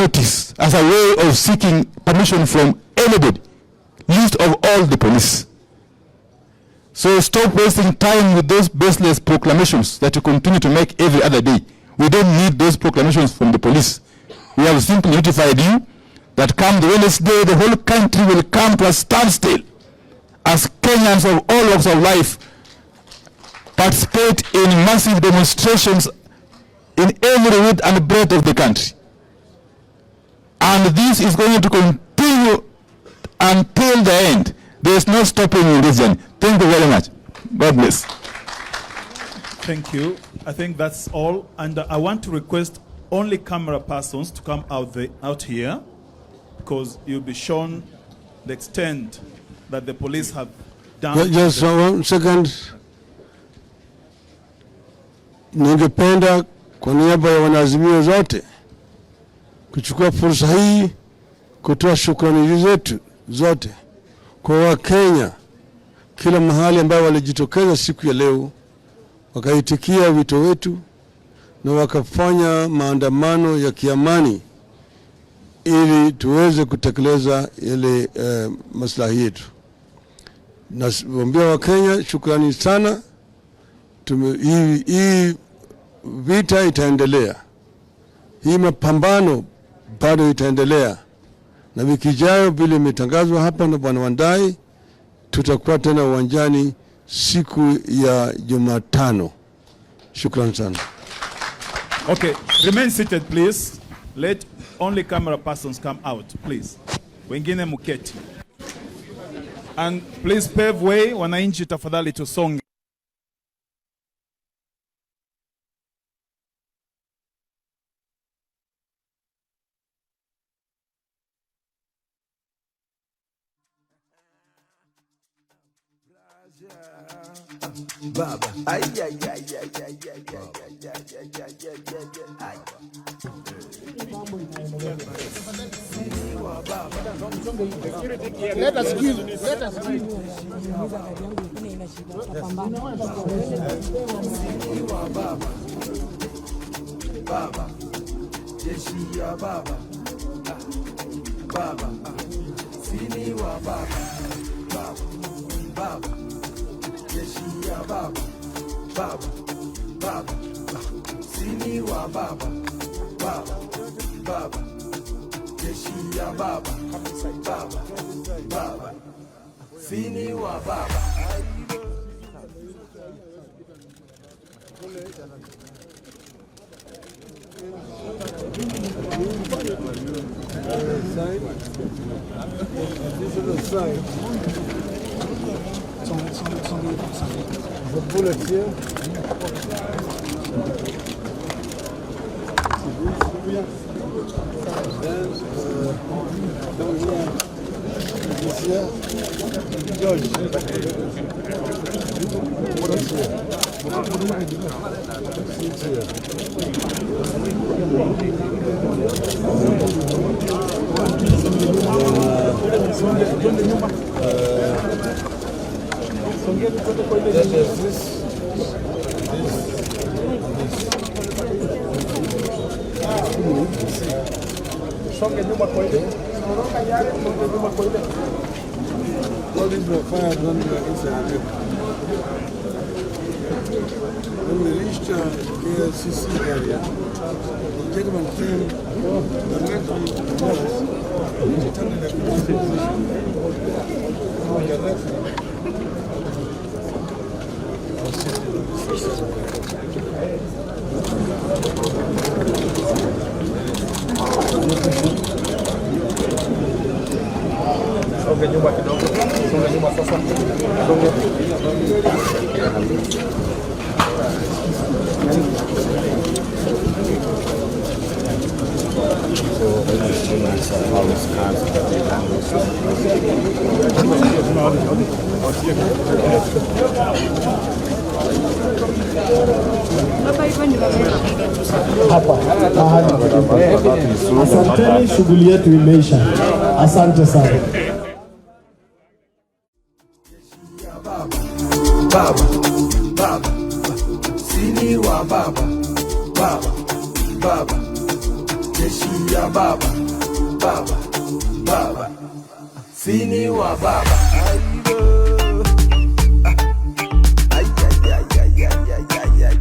notice as a way of seeking permission from anybody, least of all the police. So stop wasting time with those baseless proclamations that you continue to make every other day. We don't need those proclamations from the police. We have simply notified you that come the Wednesday, the whole country will come to a standstill as Kenyans of all walks of life participate in massive demonstrations in every width and breadth of the country. And this is going to continue until the end. There is no stopping in this journey. Thank you very much. God bless. Thank you. I think that's all. And I want to request only camera persons to come out here, because you'll be shown the extent that the police have done. Just 1 second. Ningependa kwa niaba ya wanaazimio zote kuchukua fursa hii kutoa shukrani zetu zote kwa Wakenya kila mahali ambao walijitokeza siku ya leo, wakaitikia wito wetu na wakafanya maandamano ya kiamani ili tuweze kutekeleza ile maslahi yetu. Nawaambia Wakenya shukrani sana. Hii vita itaendelea. Hii mapambano bado itaendelea. Na wiki ijayo vile imetangazwa hapa na Bwana Wandayi, tutakuwa tena uwanjani siku ya Jumatano. Shukrani sana. Okay, remain seated please. Let only camera persons come out, please. Wengine muketi. And please pave way, wananchi tafadhali tusonge. Baba, ay, ay, ay, ay, ay, ay, ay, ay, Let us give. Baba, jeshi ya baba, baba, sini wa baba, baba, jeshi ya baba, baba, sini wa baba, baba, jeshi ya baba, baba, sini wa baba. This is the side. The bullets here. Then this here. George. What's here? It's all these were fired when we were inside. When we reached KLCC area, the gentleman came directly to us. He told me that we Songe nyuma kidogo. Songe nyuma sasa. Songe. So all these humans are always constantly Asanteni, shughuli yetu imeisha. Asante sana. Baba, sini wa baba, baba, jeshi ya baba, baba, baba, sini wa baba.